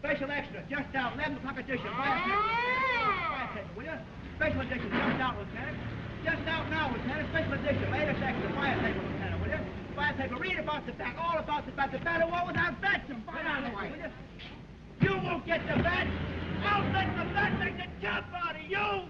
Special extra, just out, 11 o'clock edition. Fire table, will you? Special edition, just out, Lieutenant. Just out now, Lieutenant. Special edition, latest extra. Fire table, Lieutenant, will you? Fire table, read about the bat, all about the bat. The bat war without bats and fire on the way, will you? You won't get the bat. I'll let the bat make the jump out of you.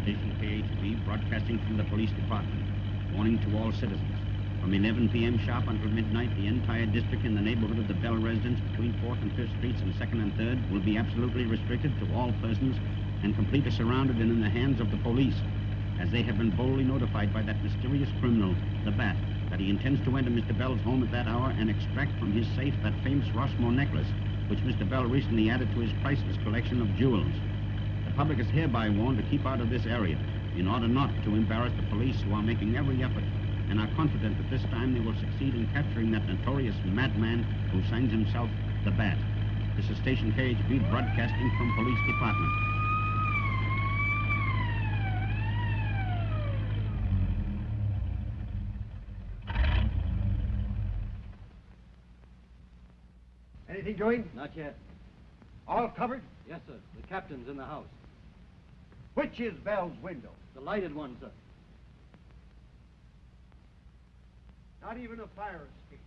Station KHB broadcasting from the police department. Warning to all citizens. From 11 p.m. sharp until midnight, the entire district in the neighborhood of the Bell residence between 4th and 5th Streets and 2nd and 3rd will be absolutely restricted to all persons and completely surrounded and in the hands of the police, as they have been boldly notified by that mysterious criminal, the Bat, that he intends to enter Mr. Bell's home at that hour and extract from his safe that famous Rossmore necklace, which Mr. Bell recently added to his priceless collection of jewels. The public is hereby warned to keep out of this area in order not to embarrass the police, who are making every effort and are confident that this time they will succeed in capturing that notorious madman who signs himself the Bat. This is Station KHB broadcasting from Police Department. Anything doing? Not yet. All covered? Yes, sir. The captain's in the house. Which is Bell's window? The lighted one, sir. Not even a fire escape.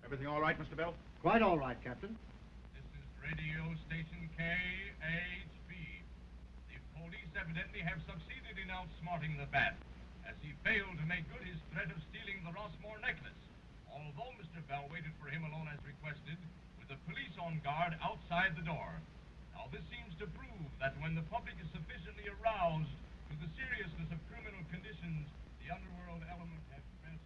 Everything all right, Mr. Bell? Quite all right, Captain. This is radio station KHB. The police evidently have succeeded in outsmarting the Bat, as he failed to make good his threat of stealing the Rossmore necklace, although Mr. Bell waited for him alone as requested, with the police on guard outside the door. Now, this seems to prove that when the public is sufficiently aroused to the seriousness of criminal conditions, the underworld element has best.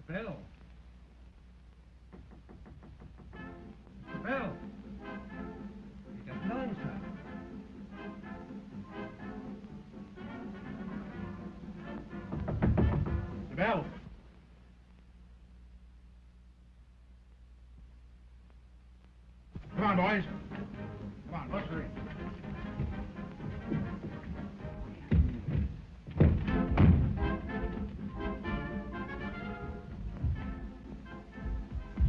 Bell. Bell. You got none, sir. Mr. Bell. Come on, boys. Come on, let's hurry.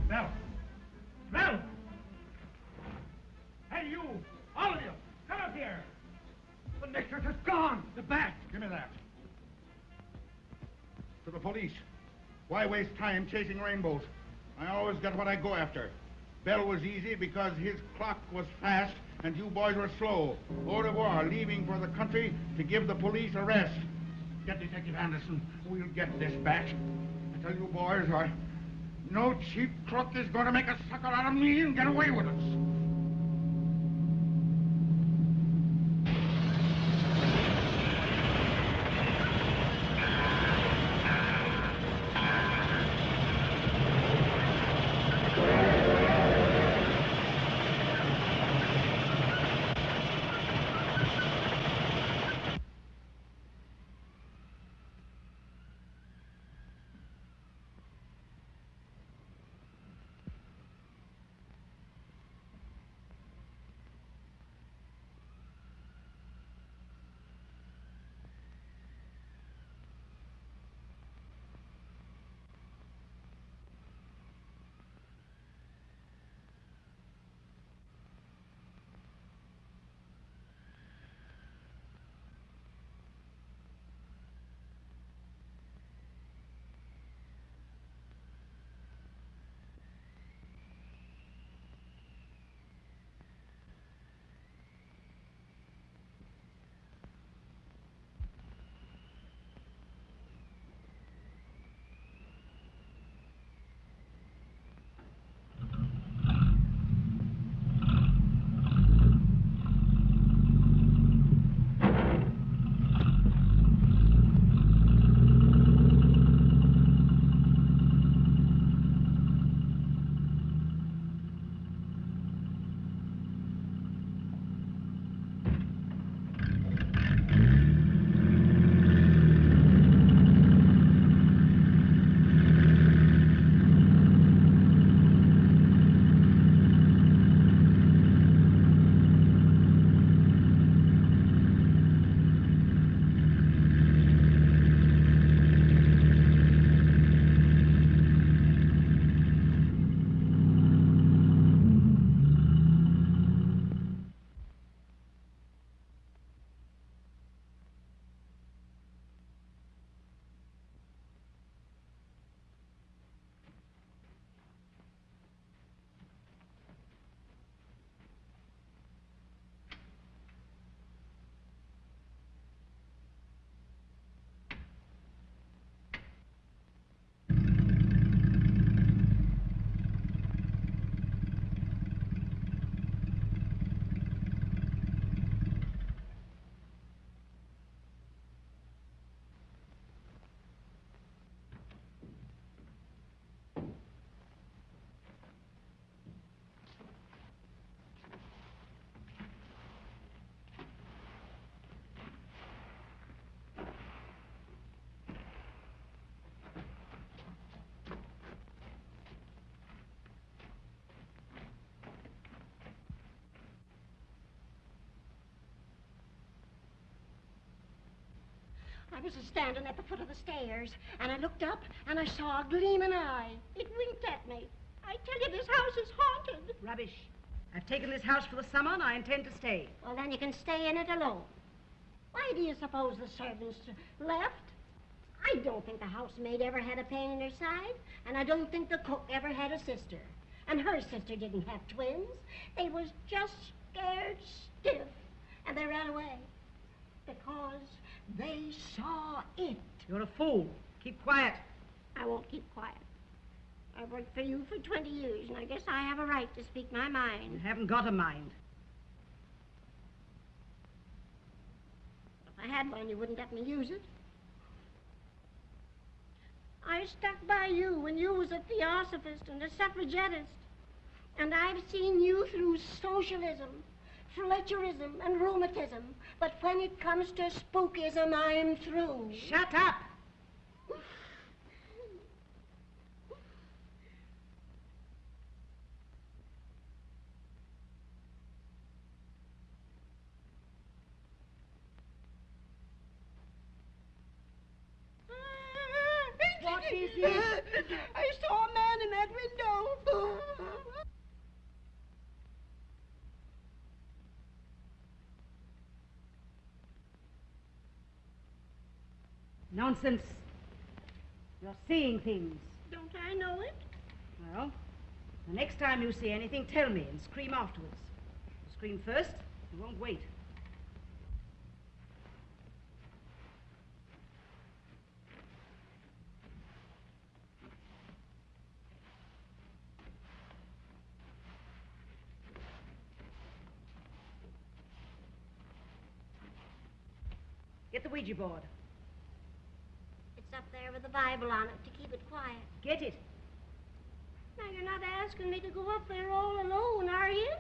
Bell. Bell! Hey, you! All of you! Come up here! The necklace is gone! The Bat! Give me that. To the police. Why waste time chasing rainbows? I always get what I go after. Bell was easy because his clock was fast and you boys were slow. Au revoir, leaving for the country to give the police a rest. Get Detective Anderson. We'll get this back. I tell you boys, no cheap crook is going to make a sucker out of me and get away with us. I was standing at the foot of the stairs, and I looked up, and I saw a gleaming eye. It winked at me. I tell you, this house is haunted. Rubbish. I've taken this house for the summer, and I intend to stay. Well, then you can stay in it alone. Why do you suppose the servants left? I don't think the housemaid ever had a pain in her side, and I don't think the cook ever had a sister. And her sister didn't have twins. They was just scared stiff, and they ran away because they saw it. You're a fool. Keep quiet. I won't keep quiet. I've worked for you for 20 years, and I guess I have a right to speak my mind. You haven't got a mind. If I had one, you wouldn't let me use it. I stuck by you when you was a theosophist and a suffragettist. And I've seen you through socialism, Fletcherism, and rheumatism. But when it comes to spookism, I'm through. Shut up! What is it? I saw a man in that window. Nonsense. You're seeing things. Don't I know it? Well, The next time you see anything, tell me and scream afterwards. You scream first, you won't wait. Get the Ouija board. It's up there with the Bible on it to keep it quiet. Get it. Now, you're not asking me to go up there all alone, are you?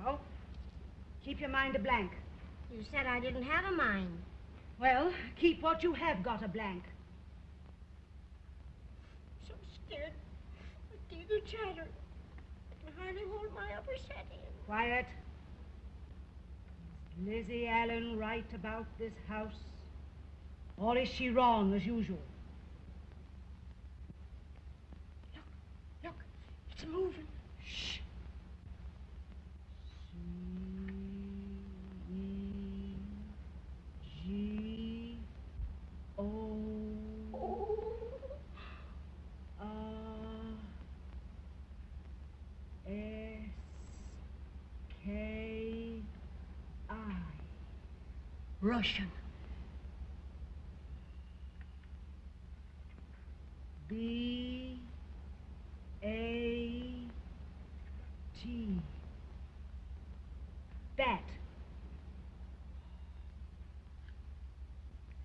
Now, keep your mind a blank. You said I didn't have a mind. Well, keep what you have got a blank. So scared. My teeth are chattering. I hardly hold my upper set in. Quiet. Is Lizzie Allen right about this house? Or is she wrong as usual? Look, it's moving. Shh. Russian. B-A-T. Bat.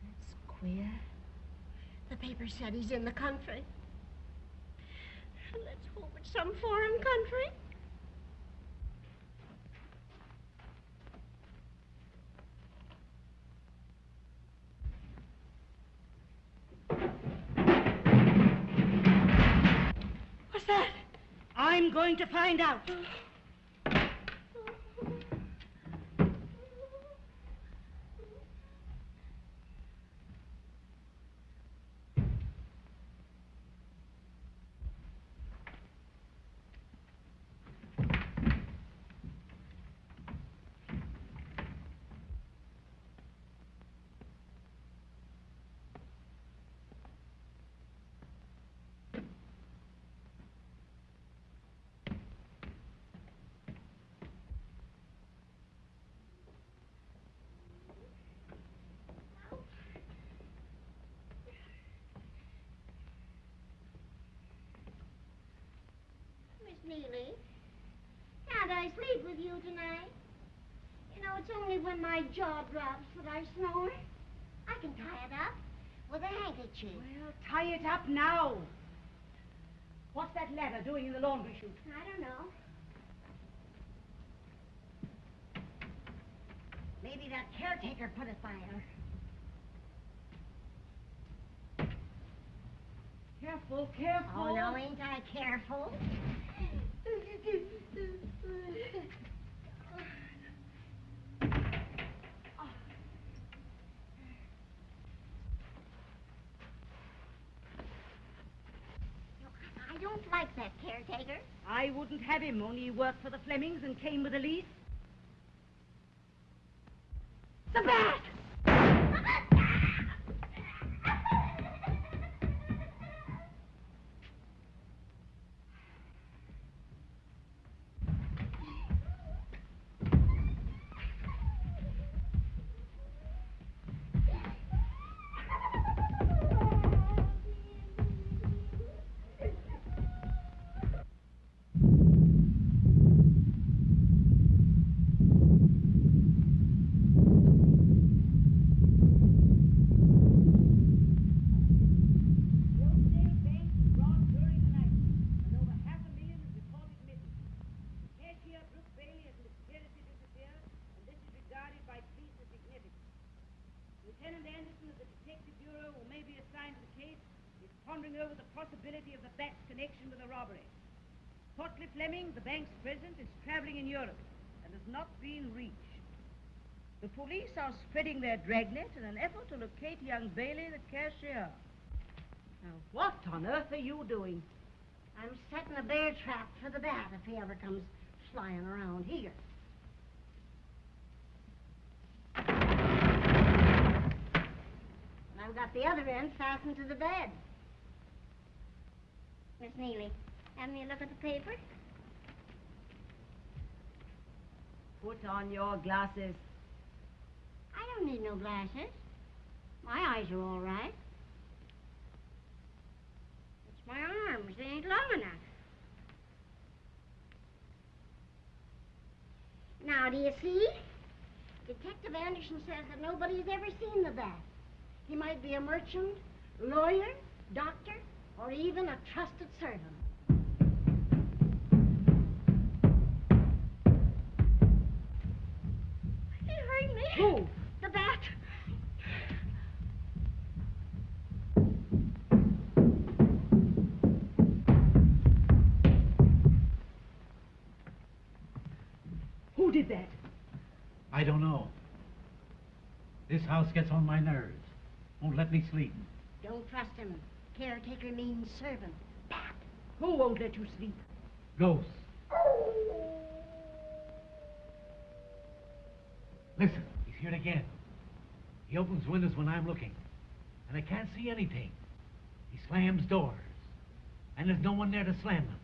That's queer. The paper said he's in the country. Let's hope it's some foreign country. What's that? I'm going to find out. Neely, can't I sleep with you tonight? You know, it's only when my jaw drops that I snore. I can tie it up with a handkerchief. Well, tie it up now. What's that ladder doing in the laundry chute? I don't know. Maybe that caretaker put it by her. Careful, careful. Oh, no, ain't I careful? I don't like that caretaker. I wouldn't have him, only he worked for the Flemings and came with a lease. The bat! Over the possibility of the bat's connection with the robbery. Portley Fleming, the bank's president, is traveling in Europe and has not been reached. The police are spreading their dragnet in an effort to locate young Bailey, the cashier. Now, what on earth are you doing? I'm setting a bear trap for the bat if he ever comes flying around here. And I've got the other end fastened to the bed. Miss Neely, have me a look at the paper? Put on your glasses. I don't need no glasses. My eyes are all right. It's my arms. They ain't long enough. Now, do you see? Detective Anderson says that nobody's ever seen the bat. He might be a merchant, lawyer, doctor, or even a trusted servant. He heard me. Who? The bat. Who did that? I don't know. This house gets on my nerves. Won't let me sleep. Don't trust him. Caretaker means servant. Bat. Who won't let you sleep? Ghosts. Listen, he's here again. He opens windows when I'm looking, and I can't see anything. He slams doors, and there's no one there to slam them.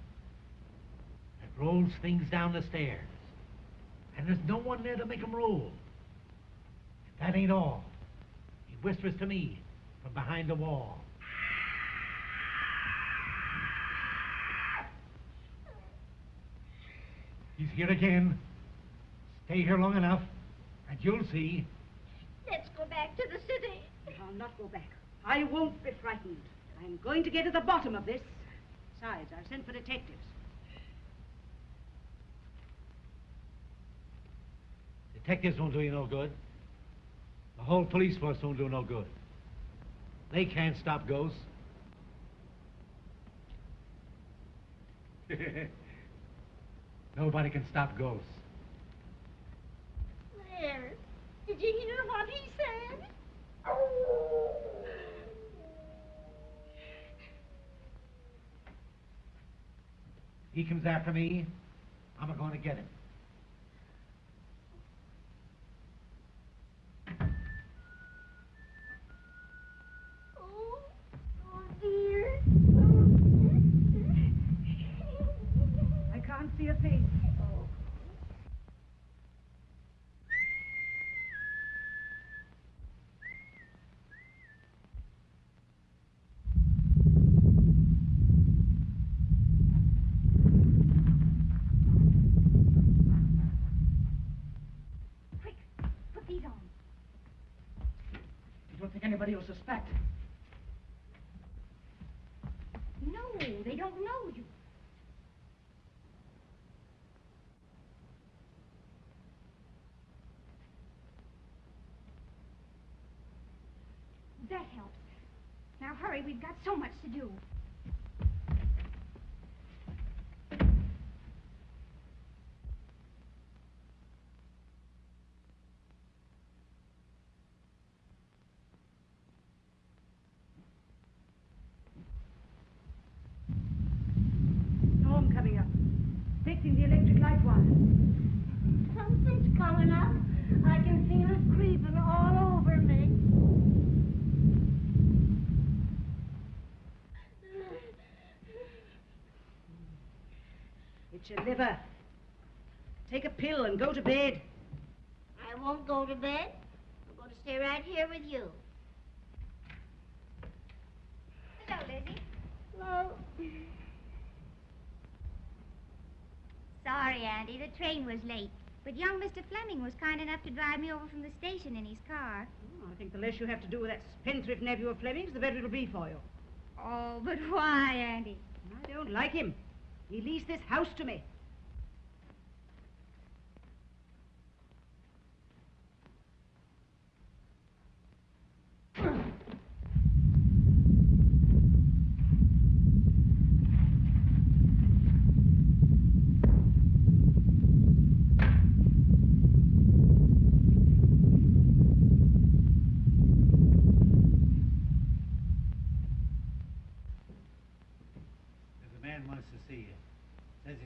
And rolls things down the stairs, and there's no one there to make them roll. And that ain't all. He whispers to me from behind the wall. He's here again. Stay here long enough, and you'll see. Let's go back to the city. I'll not go back. I won't be frightened. I'm going to get to the bottom of this. Besides, I've sent for detectives. Detectives won't do you no good. The whole police force won't do no good. They can't stop ghosts. Nobody can stop ghosts. There. Did you hear what he said? He comes after me, I'm going to get him. Oh, dear. I can't see a face. Quick, put these on. You don't think anybody will suspect? No, they don't know you. That helps. Now hurry, we've got so much to do. Storm coming up. Fixing the electric light wire. Something's coming up. I can feel it creeping all over me. It's your liver. Take a pill and go to bed. I won't go to bed. I'm going to stay right here with you. Hello, Lizzie. Hello. Sorry, Andy, the train was late. But young Mr. Fleming was kind enough to drive me over from the station in his car. Oh, I think the less you have to do with that spendthrift nephew of Fleming's, the better it'll be for you. Oh, but why, Andy? I don't like him. He leased this house to me.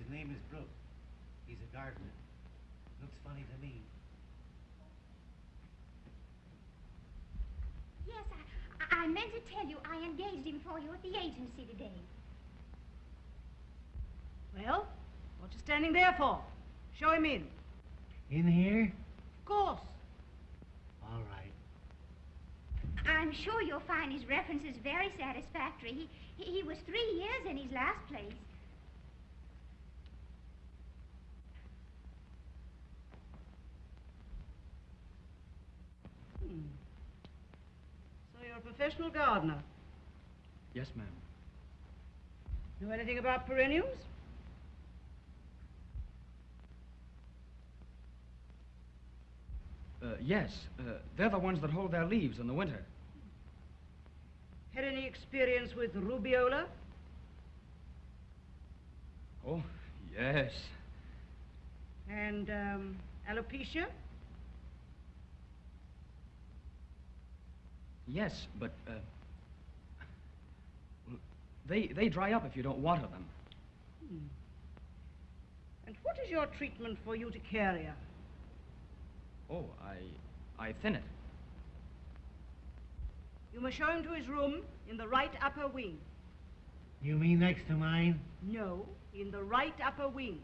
His name is Brooke. He's a gardener. Looks funny to me. Yes, I meant to tell you I engaged him for you at the agency today. Well, what you standing there for? Show him in. In here? Of course. All right. I'm sure you'll find his references very satisfactory. He was 3 years in his last place. So you're a professional gardener. Yes, ma'am. Know anything about perennials? Yes. They're the ones that hold their leaves in the winter. Had any experience with rubeola? Oh, yes. And alopecia? Yes, but, they dry up if you don't water them. And what is your treatment for urticaria? Oh, I thin it. You must show him to his room in the right upper wing. You mean next to mine? No, in the right upper wing.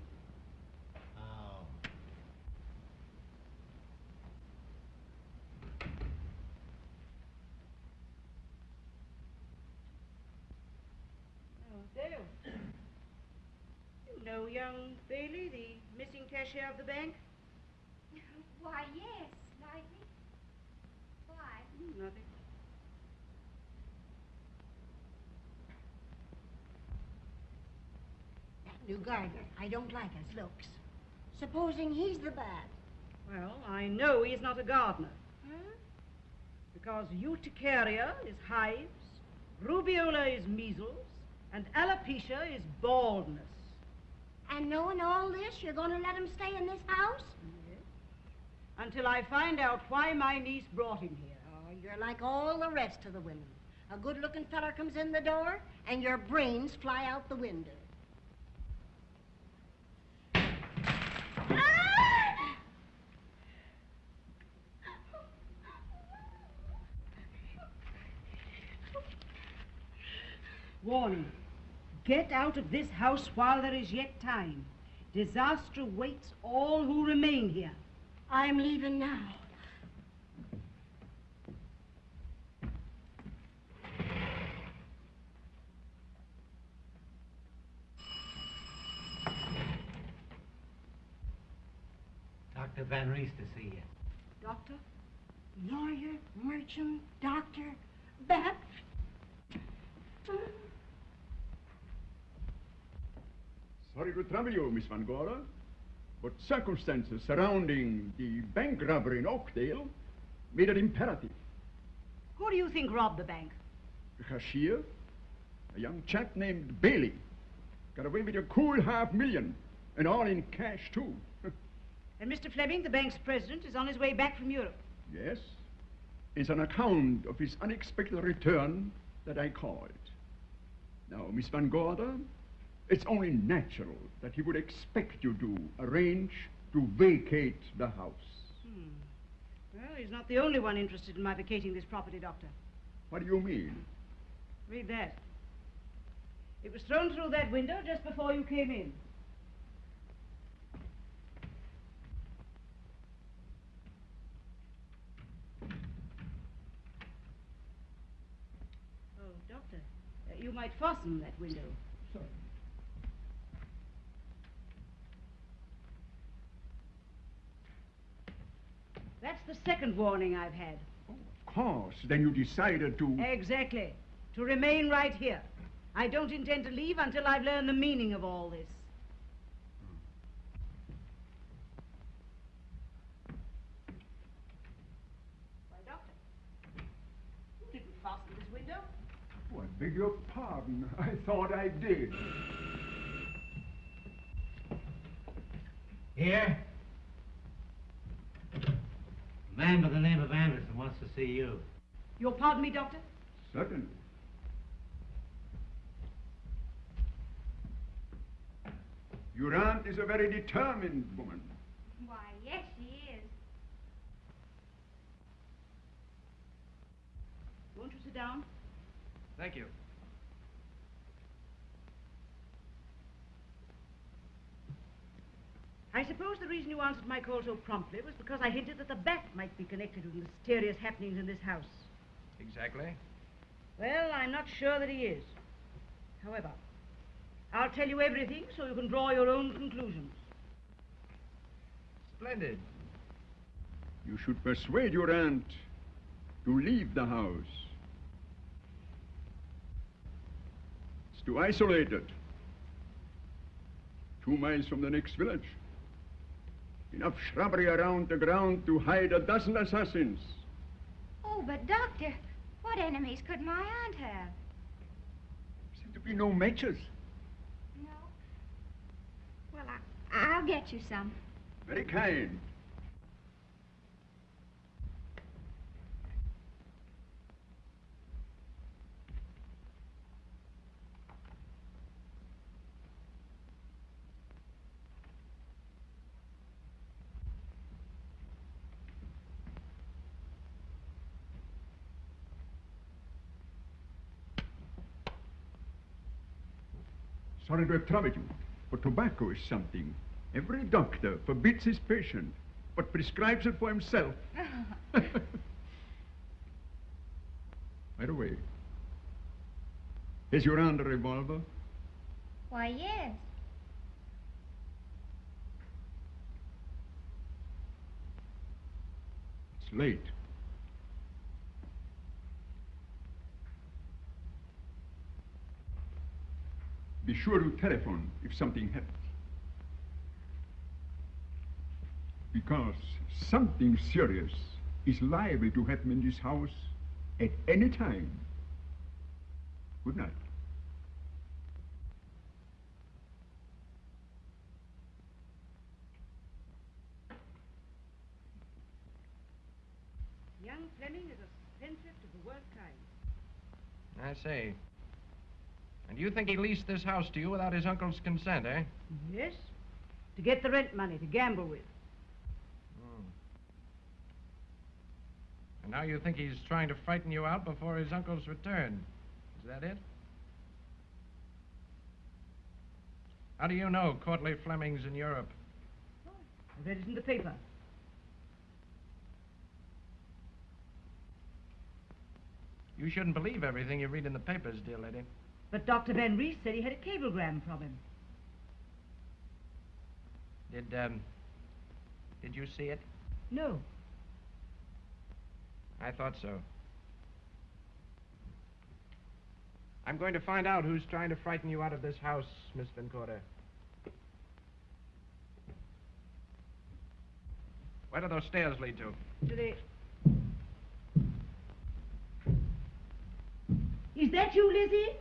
Oh. Oh, Dale. You know young Bailey, the missing cashier of the bank? Why, yes, slightly. Why? Nothing. That new gardener, I don't like his looks. Supposing he's the bad. Well, I know he's not a gardener. Huh? Because urticaria is hives, rubeola is measles, and alopecia is baldness. And knowing all this, you're going to let him stay in this house? Yes. Until I find out why my niece brought him here. Oh, you're like all the rest of the women. A good-looking feller comes in the door, and your brains fly out the window. Warning. Get out of this house while there is yet time. Disaster awaits all who remain here. I'm leaving now. Dr. Van Rees to see you. Doctor? Lawyer, merchant, doctor, bat. Sorry to trouble you, Miss Van Gorder, but circumstances surrounding the bank robbery in Oakdale made it imperative. Who do you think robbed the bank? The cashier, a young chap named Bailey, got away with a cool $500,000, and all in cash, too. And Mr. Fleming, the bank's president, is on his way back from Europe. Yes, it's an account of his unexpected return that I called. Now, Miss Van Gorder, it's only natural that he would expect you to arrange to vacate the house. Well, he's not the only one interested in my vacating this property, Doctor. What do you mean? Read that. It was thrown through that window just before you came in. Oh, Doctor, you might fasten that window. Sorry. That's the second warning I've had. Oh, of course. Then you decided to... Exactly. To remain right here. I don't intend to leave until I've learned the meaning of all this. Why, Doctor, you didn't fasten this window. Oh, I beg your pardon. I thought I did. Here? A man by the name of Anderson wants to see you. You'll pardon me, Doctor? Certainly. Your aunt is a very determined woman. Why, yes, she is. Won't you sit down? Thank you. I suppose the reason you answered my call so promptly was because I hinted that the bat might be connected with mysterious happenings in this house. Exactly. Well, I'm not sure that he is. However, I'll tell you everything so you can draw your own conclusions. Splendid. You should persuade your aunt to leave the house. It's too isolated. 2 miles from the next village. Enough shrubbery around the ground to hide a dozen assassins. Oh, but Doctor, what enemies could my aunt have? Seem to be no matches. No. Well, I'll get you some. Very kind. Sorry to have troubled you, but tobacco is something every doctor forbids his patient, but prescribes it for himself. By the way, is your aunt a revolver? Why, yes. It's late. Be sure to telephone if something happens. Because something serious is liable to happen in this house at any time. Good night. Young Fleming is a spendthrift of the worst kind. I see. And you think he leased this house to you without his uncle's consent, eh? Yes. To get the rent money to gamble with. And now you think he's trying to frighten you out before his uncle's return. Is that it? How do you know Courtly Fleming's in Europe? I read it in the paper. You shouldn't believe everything you read in the papers, dear lady. But Dr. Van Rees said he had a cablegram from him. Did you see it? No. I thought so. I'm going to find out who's trying to frighten you out of this house, Miss Van Gorder. Where do those stairs lead to? To the... Is that you, Lizzie?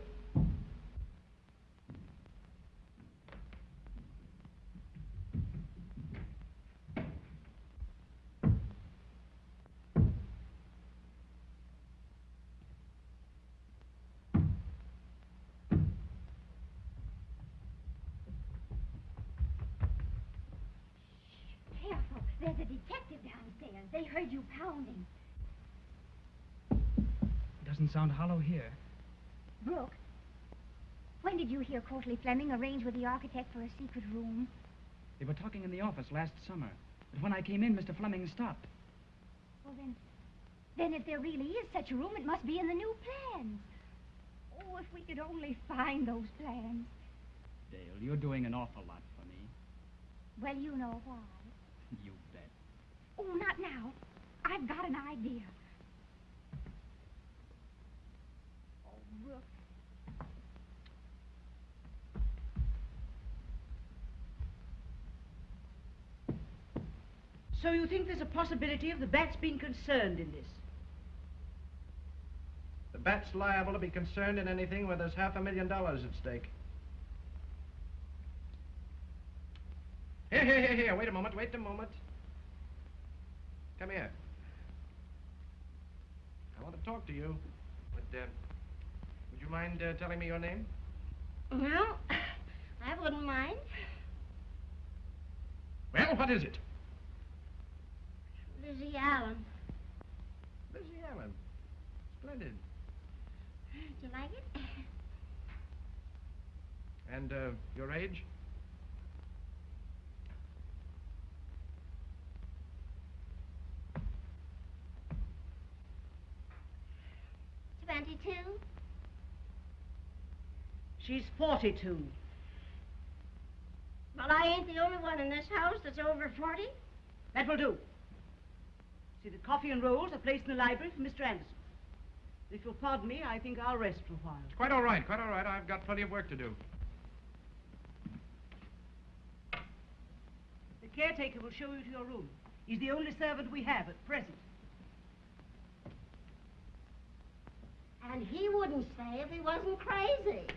Careful. There's a detective downstairs. They heard you pounding. Doesn't sound hollow here. Brooke, when did you hear Courtly Fleming arrange with the architect for a secret room? They were talking in the office last summer. But when I came in, Mr. Fleming stopped. Well, then if there really is such a room, it must be in the new plans. Oh, if we could only find those plans. Dale, you're doing an awful lot for me. Well, you know why. You bet. Oh, not now. I've got an idea. Oh, Brooke. So you think there's a possibility of the bats being concerned in this? The bat's liable to be concerned in anything where there's $500,000 at stake. Here, wait a moment. Come here. I want to talk to you, but, would you mind telling me your name? Well, I wouldn't mind. Well, what is it? Lizzie Allen. Lizzie Allen. Splendid. Do you like it? And, your age? 22. She's 42. Well, I ain't the only one in this house that's over 40. That will do. See, the coffee and rolls are placed in the library for Mr. Anderson. If you'll pardon me, I think I'll rest for a while. Quite all right, quite all right. I've got plenty of work to do. The caretaker will show you to your room. He's the only servant we have at present. And he wouldn't stay if he wasn't crazy.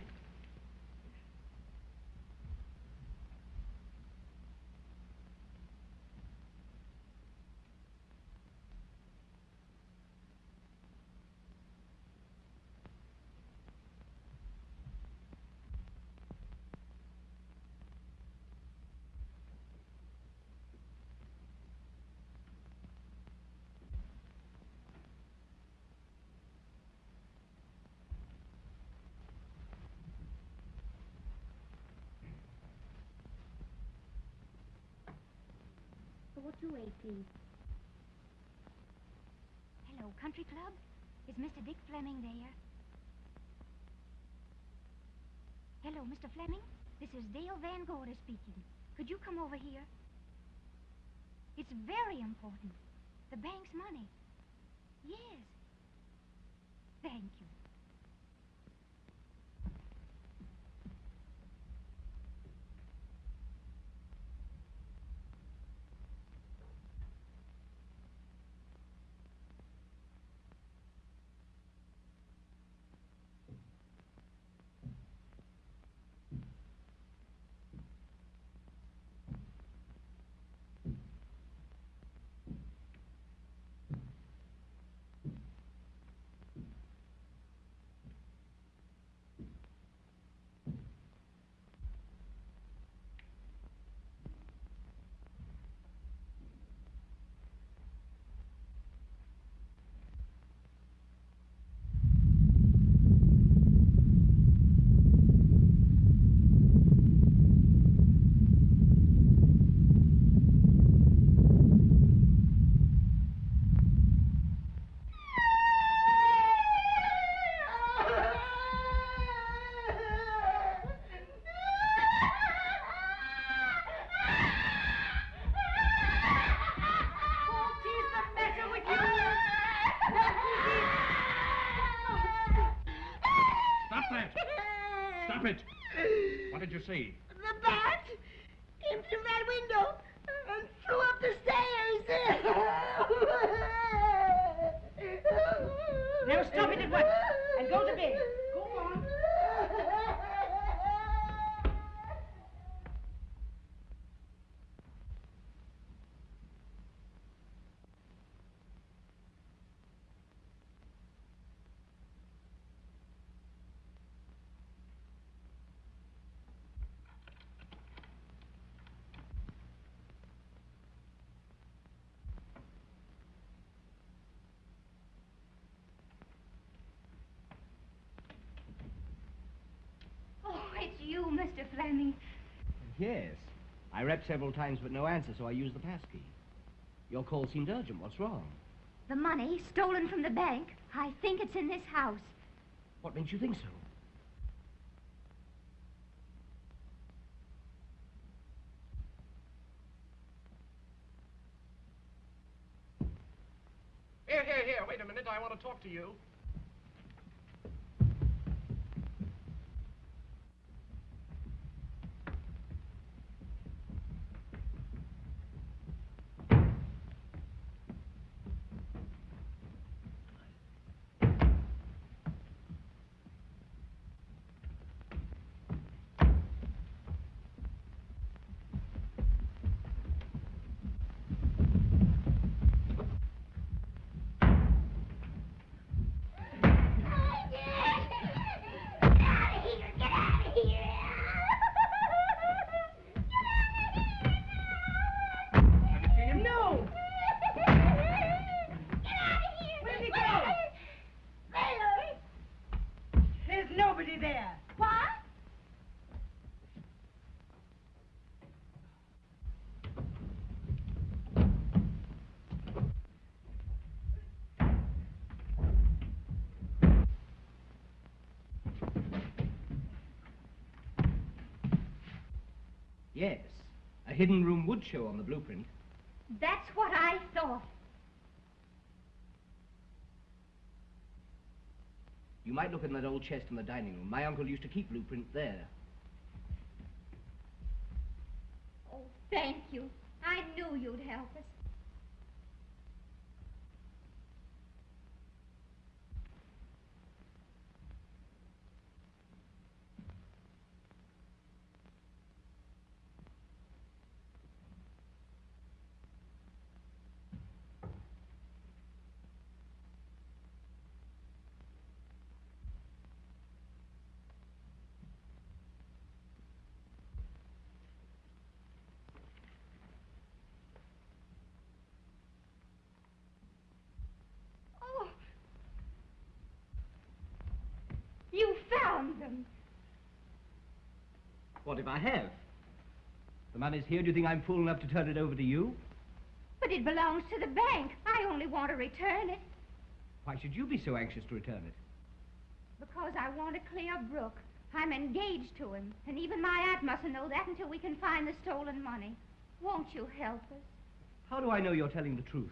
please. Hello, Country Club? Is Mr. Dick Fleming there? Hello, Mr. Fleming? This is Dale Van Gorder speaking. Could you come over here? It's very important. The bank's money. Yes. Thank you. Stop it! What did you see? The bat came through that window and flew up the stairs. Now stop it at once and go to bed. Go on. It's you, Mr. Fleming. Yes. I rapped several times, but no answer, so I used the passkey. Your call seemed urgent. What's wrong? The money stolen from the bank. I think it's in this house. What makes you think so? Here, wait a minute. I want to talk to you. Yes. A hidden room would show on the blueprint. That's what I thought. You might look in that old chest in the dining room. My uncle used to keep blueprints there. Oh, thank you. I knew you'd help us. You found them. What if I have? The money's here. Do you think I'm fool enough to turn it over to you? But it belongs to the bank. I only want to return it. Why should you be so anxious to return it? Because I want to clear Brooke. I'm engaged to him. And even my aunt mustn't know that until we can find the stolen money. Won't you help us? How do I know you're telling the truth?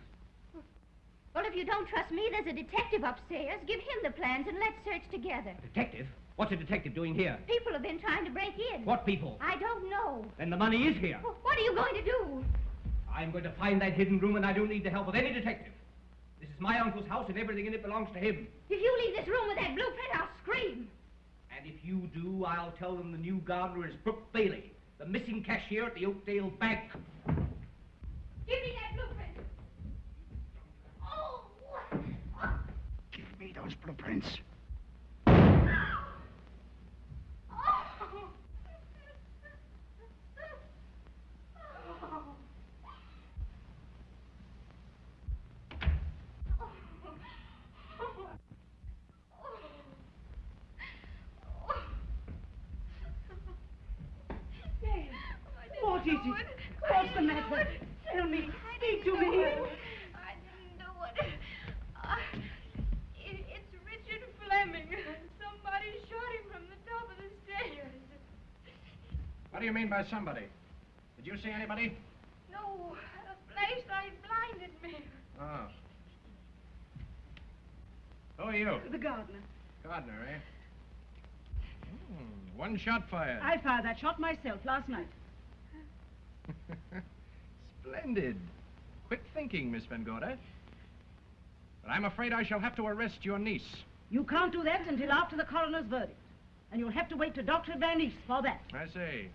Well, if you don't trust me, there's a detective upstairs. Give him the plans and let's search together. A detective? What's a detective doing here? People have been trying to break in. What people? I don't know. Then the money is here. Well, what are you going to do? I'm going to find that hidden room, and I don't need the help of any detective. This is my uncle's house, and everything in it belongs to him. If you leave this room with that blueprint, I'll scream. And if you do, I'll tell them the new gardener is Brooke Bailey, the missing cashier at the Oakdale Bank. Give me that blueprint. Oh! Give me those blueprints. What is it? What's the matter? Tell me. Speak to me. I didn't do it. It's Richard Fleming. Somebody shot him from the top of the stairs. What do you mean by somebody? Did you see anybody? No, a flashlight blinded me. Oh. Who are you? The gardener. Gardner, eh? One shot fired. I fired that shot myself last night. Splendid. Quick thinking, Miss Van Gorder. But I'm afraid I shall have to arrest your niece. You can't do that until after the coroner's verdict. And you'll have to wait to Dr. Van East for that. I see.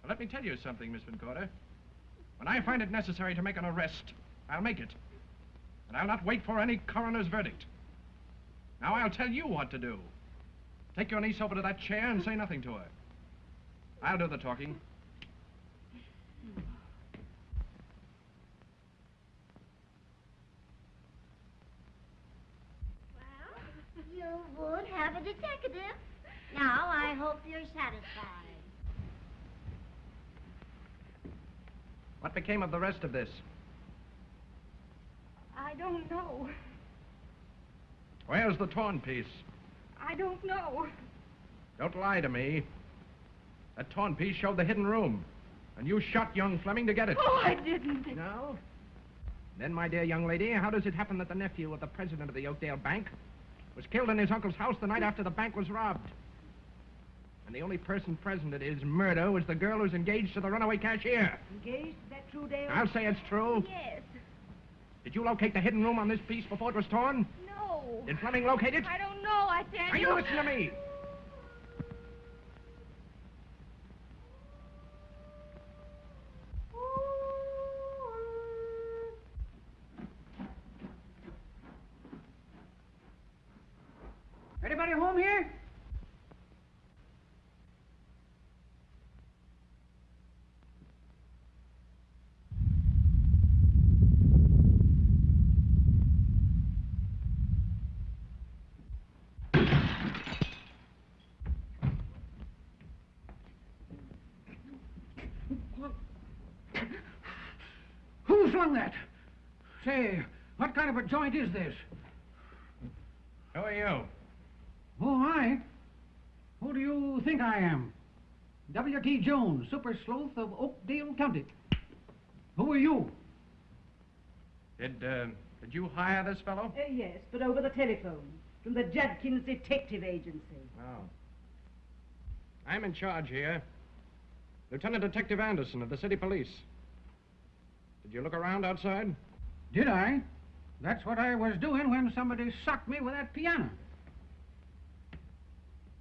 Well, let me tell you something, Miss Van Gorder. When I find it necessary to make an arrest, I'll make it. And I'll not wait for any coroner's verdict. Now I'll tell you what to do. Take your niece over to that chair and say nothing to her. I'll do the talking. You would have a detective. Now, I hope you're satisfied. What became of the rest of this? I don't know. Where's the torn piece? I don't know. Don't lie to me. That torn piece showed the hidden room. And you shot young Fleming to get it. Oh, I didn't. No? Then, my dear young lady, how does it happen that the nephew of the president of the Oakdale Bank was killed in his uncle's house the night after the bank was robbed? And the only person present at his murder was the girl who's engaged to the runaway cashier. Engaged? Is that true, Dale? I'll say it's true. Yes. Did you locate the hidden room on this piece before it was torn? No. Did Fleming locate it? I don't know, I tell Now, you listen to me. Anybody home here? Who flung that? Say, what kind of a joint is this? Who are you? Oh, I? Who do you think I am? W.T. Jones, super sleuth of Oakdale County. Who are you? Did you hire this fellow? Yes, but over the telephone, from the Judkins Detective Agency. Oh. I'm in charge here. Lieutenant Detective Anderson of the city police. Did you look around outside? Did I? That's what I was doing when somebody socked me with that piano.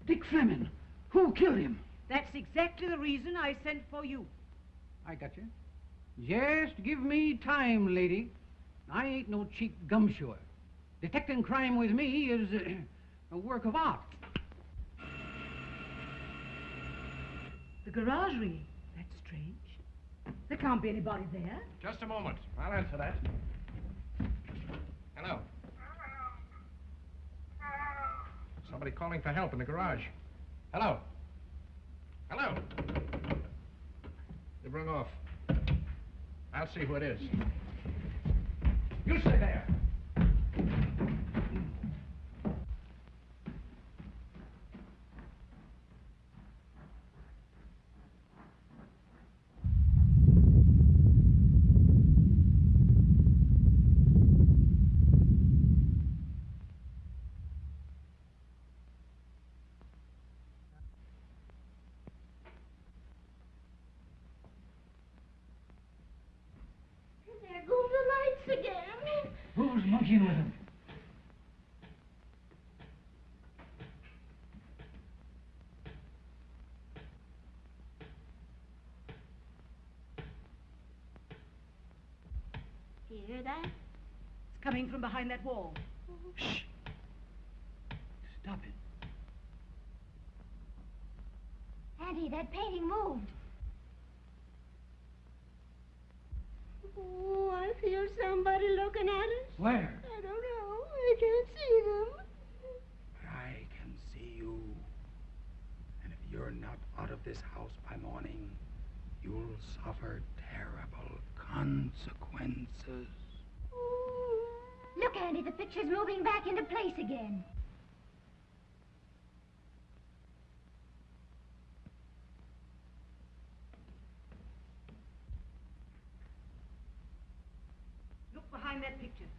Dick Fleming. Who killed him? That's exactly the reason I sent for you. I got you. Just give me time, lady. I ain't no cheap gumshoe. Detecting crime with me is a work of art. The garagerie. That's strange. There can't be anybody there. Just a moment. I'll answer that. Hello. Somebody calling for help in the garage. Hello. Hello. They've rung off. I'll see who it is. You stay there. There go the lights again. Who's monkeying with him? Do you hear that? It's coming from behind that wall. Shh. Stop it. Auntie, that painting moved. Oh, I feel somebody looking at us. Where? I don't know. I can't see them. I can see you. And if you're not out of this house by morning, you'll suffer terrible consequences. Look, Auntie, the picture's moving back into place again. Look behind that picture.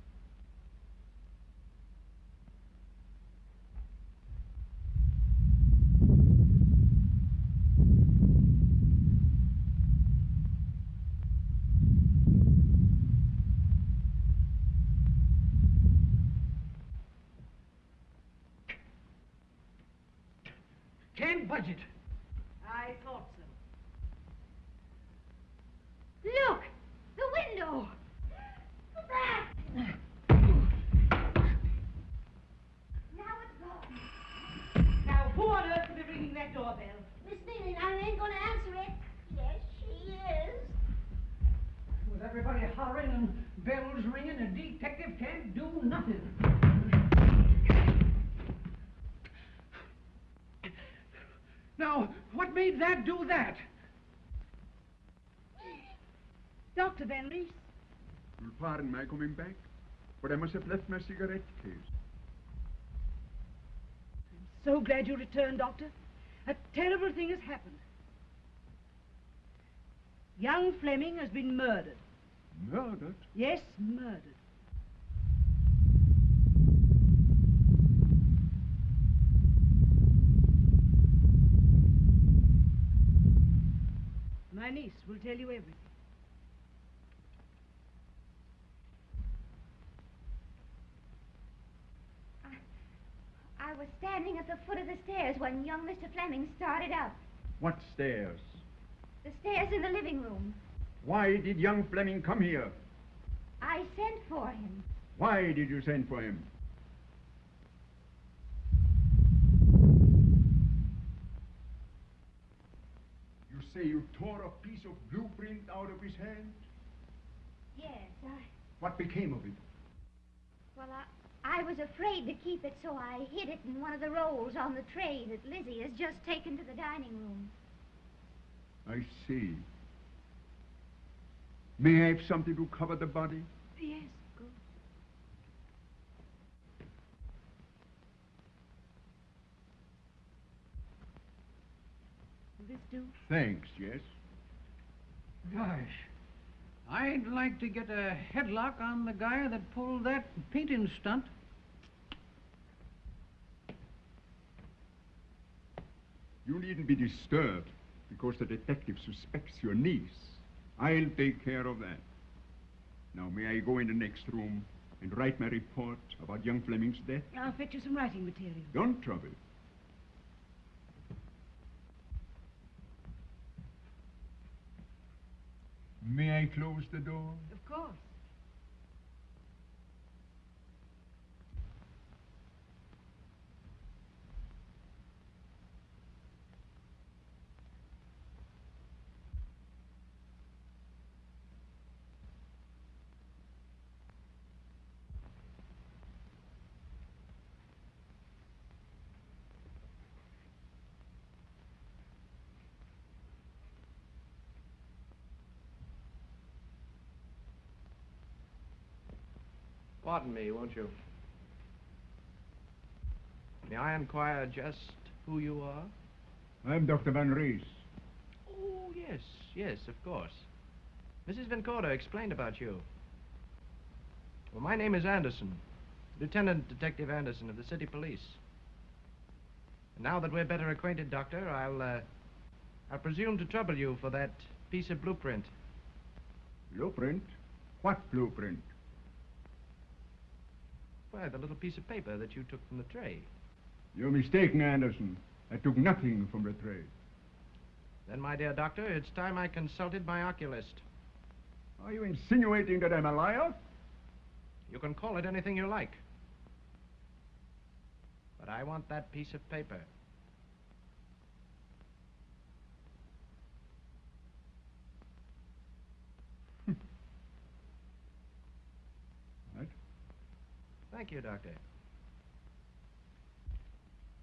Can't budge it. I thought so. Look! The window! Back! Now it's gone. Now, who on earth could be ringing that doorbell? Miss Neely, I ain't gonna answer it. Yes, she is. With everybody hollering and bells ringing, a detective can't do nothing. Now, what made that do that? Dr. Van Rees. You'll pardon my coming back, but I must have left my cigarette case. So glad you returned, Doctor. A terrible thing has happened. Young Fleming has been murdered. Murdered? Yes, murdered. My niece will tell you everything. I was standing at the foot of the stairs when young Mr. Fleming started up. What stairs? The stairs in the living room. Why did young Fleming come here? I sent for him. Why did you send for him? You say you tore a piece of blueprint out of his hand? Yes, What became of it? well, I was afraid to keep it, so I hid it in one of the rolls on the tray that Lizzie has just taken to the dining room. I see. May I have something to cover the body? Yes, go. This do? Thanks, Jess. Gosh, I'd like to get a headlock on the guy that pulled that painting stunt. You needn't be disturbed because the detective suspects your niece. I'll take care of that. Now, may I go in the next room and write my report about young Fleming's death? I'll fetch you some writing material. Don't trouble. May I close the door? Of course. Pardon me, won't you? May I inquire just who you are? I'm Dr. Van Rees. Oh, yes, of course. Mrs. Van Gorder explained about you. Well, my name is Anderson, Lieutenant Detective Anderson of the City Police. And now that we're better acquainted, Doctor, I'll presume to trouble you for that piece of blueprint. Blueprint? What blueprint? Why, the little piece of paper that you took from the tray. You're mistaken, Anderson. I took nothing from the tray. Then, my dear doctor, it's time I consulted my oculist. Are you insinuating that I'm a liar? You can call it anything you like. But I want that piece of paper. What? Thank you, Doctor.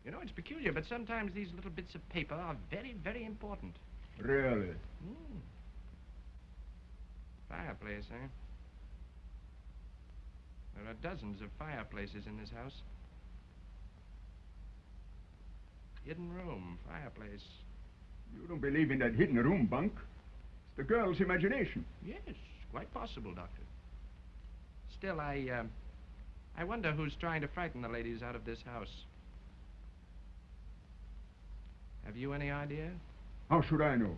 You know, it's peculiar, but sometimes these little bits of paper are very, very important. Really? Fireplace, eh? There are dozens of fireplaces in this house. Hidden room, fireplace. You don't believe in that hidden room bunk? It's the girl's imagination. Yes, quite possible, Doctor. Still, I wonder who's trying to frighten the ladies out of this house. Have you any idea? How should I know?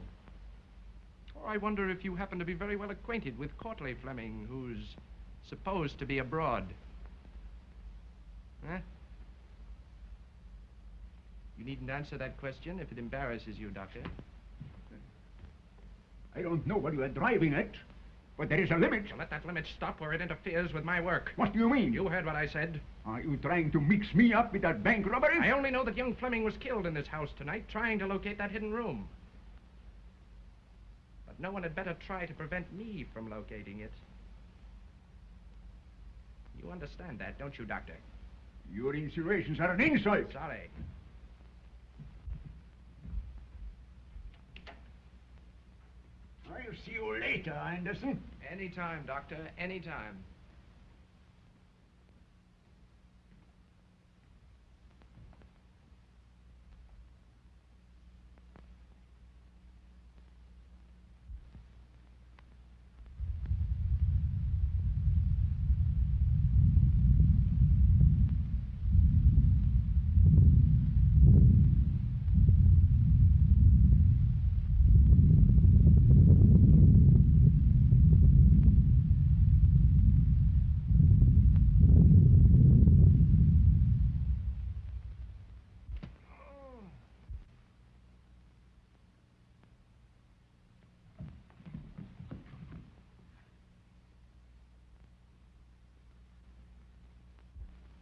Or I wonder if you happen to be very well acquainted with Cornelia Fleming, who's supposed to be abroad. Huh? You needn't answer that question if it embarrasses you, Doctor. I don't know what you are driving at, but there is a limit. So let that limit stop or it interferes with my work. What do you mean? You heard what I said. Are you trying to mix me up with that bank robbery? I only know that young Fleming was killed in this house tonight trying to locate that hidden room. But no one had better try to prevent me from locating it. You understand that, don't you, Doctor? Your insinuations are an insult. Sorry. I'll see you later, Anderson. Anytime, Doctor, anytime.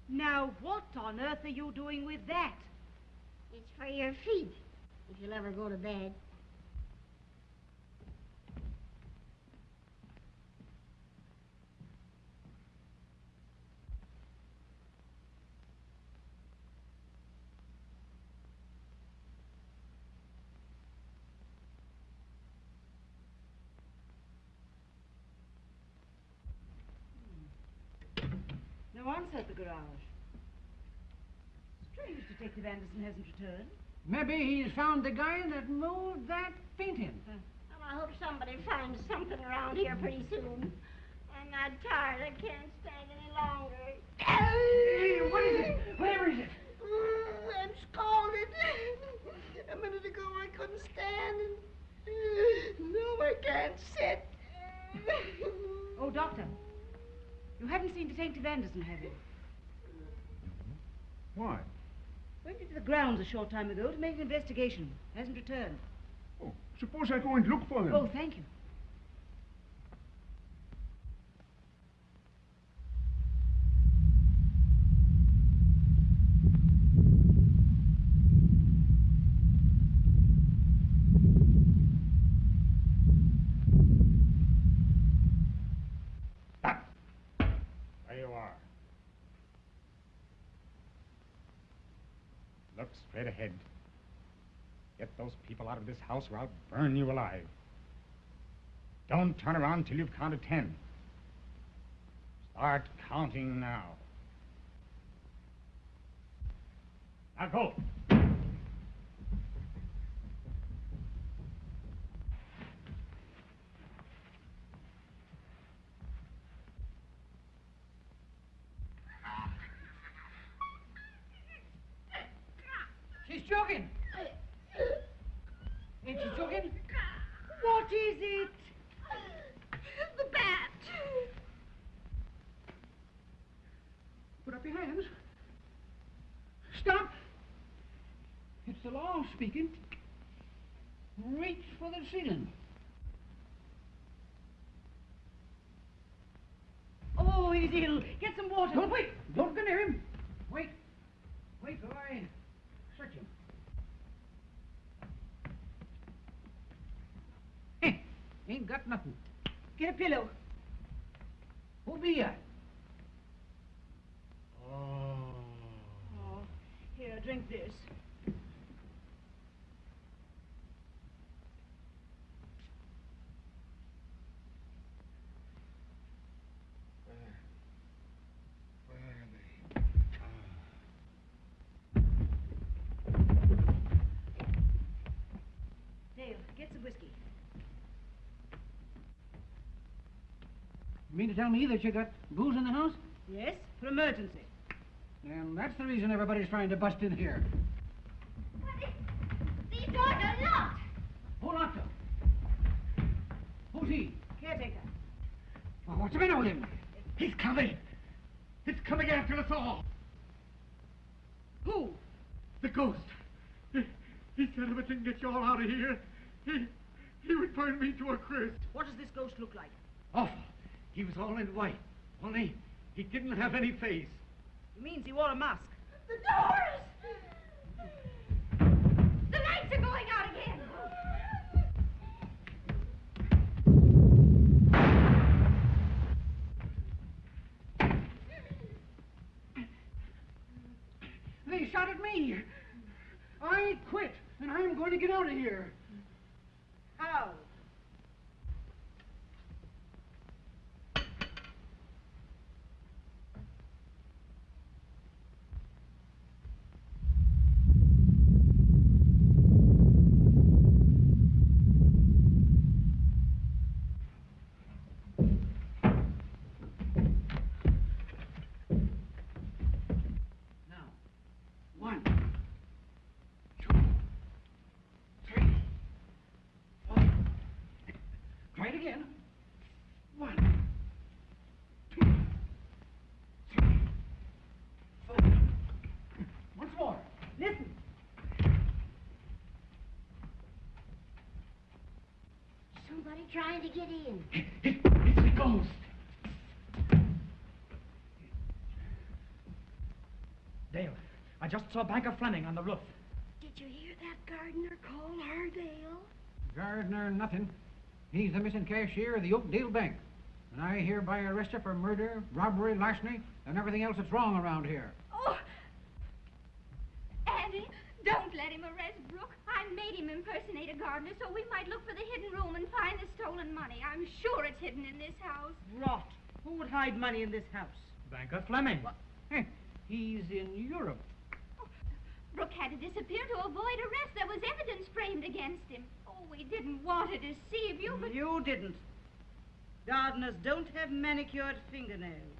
Now, what on earth are you doing with that? It's for your feet, if you'll ever go to bed. No answer at the garage. Strange Detective Anderson hasn't returned. Maybe he's found the guy that moved that painting. Well, I hope somebody finds something around here pretty soon. I'm not tired. I can't stand any longer. Hey, what is it? Where is it? I'm scalded. A minute ago I couldn't stand, and now I can't sit. Oh, Doctor. You haven't seen Detective Anderson, have you? Why? Went into the grounds a short time ago to make an investigation. Hasn't returned. Oh, suppose I go and look for him. Oh, thank you. There you are. Look straight ahead. Get those people out of this house or I'll burn you alive. Don't turn around till you've counted 10. Start counting now. Now go. She's joking. Ain't she joking? What is it? The bat. Put up your hands. Stop. It's the law speaking. Reach for the ceiling. Oh, he's ill. Get some water. Don't wait. Don't go near him. Wait. Wait till I search him. Ain't got nothing. Get a pillow. Who be ya? Oh, here, drink this. Dale, get some whiskey. You mean to tell me that you got booze in the house? Yes, for emergency. And that's the reason everybody's trying to bust in here. These doors are locked. Who locked them? Who's he? Caretaker. Well, what's the matter with him? He's coming. He's coming after us all. Who? The ghost. He said if I didn't get you all out of here, he would burn me to a crisp. What does this ghost look like? Awful. He was all in white. Only he didn't have any face. It means he wore a mask. The doors! The lights are going out again. They shot at me. I quit, and I'm going to get out of here. How? Trying to get in. It's the ghost. Dale, I just saw Banker Fleming on the roof. Did you hear that gardener call her, Dale? Gardner, nothing. He's the missing cashier of the Oakdale Bank. And I hereby arrest you for murder, robbery, larceny, and everything else that's wrong around here. Oh! Andy, don't let him arrest Brooke. I made him impersonate a gardener so we might look for the hidden room and find the stolen money. I'm sure it's hidden in this house. Rot. Who would hide money in this house? Banker Fleming. Hey, he's in Europe. Brooke had to disappear to avoid arrest. There was evidence framed against him. Oh, we didn't want to deceive you, but... You didn't. Gardeners don't have manicured fingernails.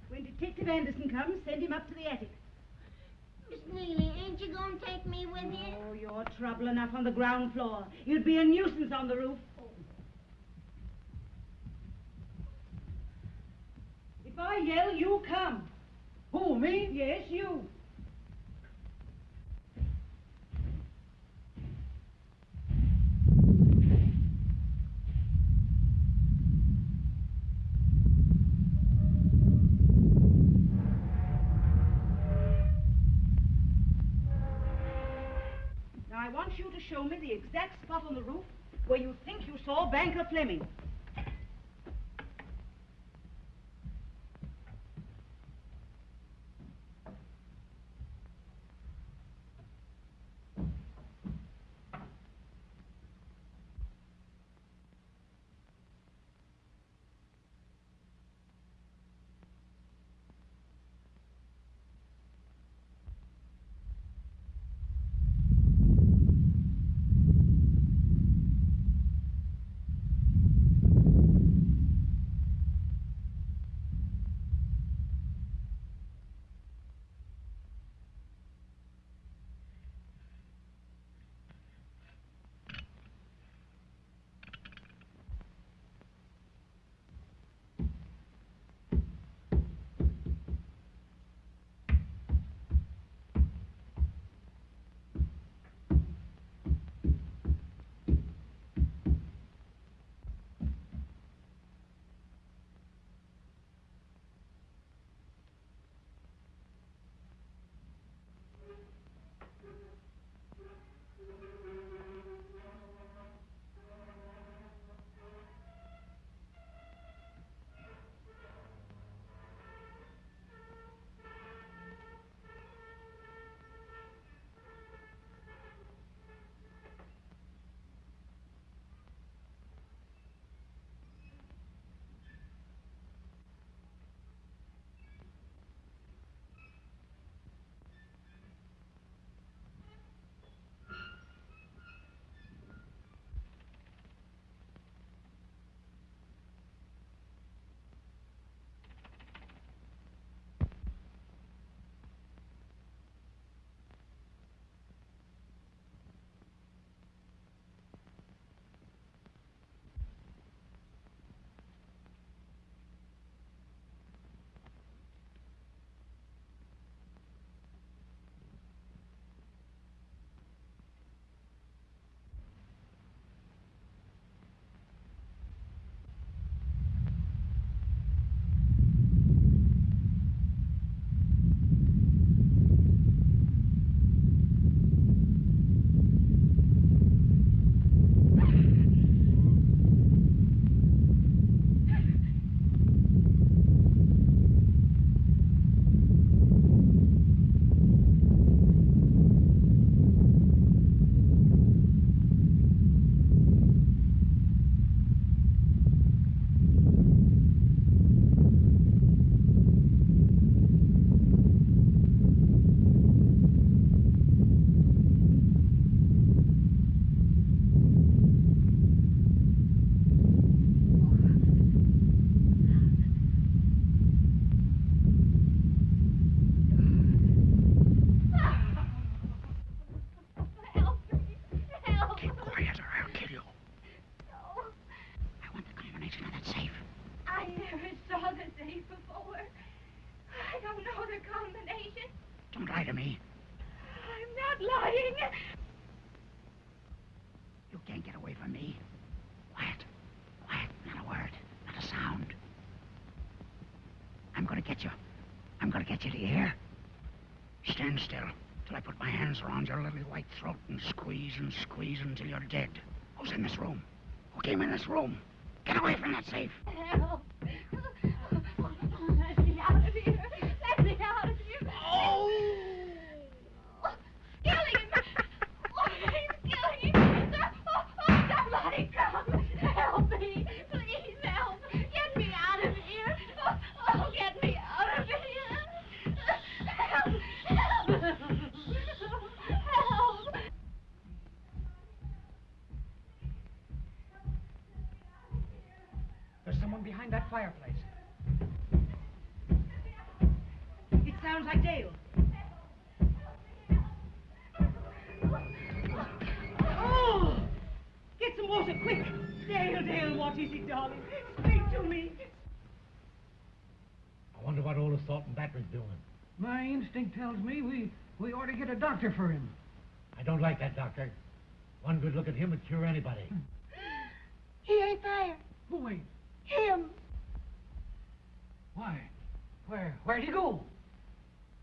When Detective Anderson comes, send him up to the attic. Miss Neely, ain't you gonna take me with you? Oh, you're trouble enough on the ground floor. You'd be a nuisance on the roof. If I yell, you come. Who, me? Yes, you. Now, I want you to show me the exact spot on the roof where you think you saw Banker Fleming. Don't lie to me. I'm not lying. You can't get away from me. Quiet. Quiet. Not a word. Not a sound. I'm gonna get you. I'm gonna get you, do you hear? Stand still till I put my hands around your little white throat and squeeze until you're dead. Who's in this room? Who came in this room? Get away from that safe. Help. Let me out of here. Let me out of here. Oh! Killing him. Oh, he's killing him. Oh, somebody come. Help me. Please help. Get me out of here. Oh, get me out of here. Help. Help. Help. There's someone behind that fireplace. It sounds like Dale. Oh! Get some water, quick! Dale, what is it, darling? Speak to me. I wonder what old assault and battery's doing. My instinct tells me we ought to get a doctor for him. I don't like that doctor. One good look at him would cure anybody. He ain't there. Who ain't? Him. Why? Where'd he go?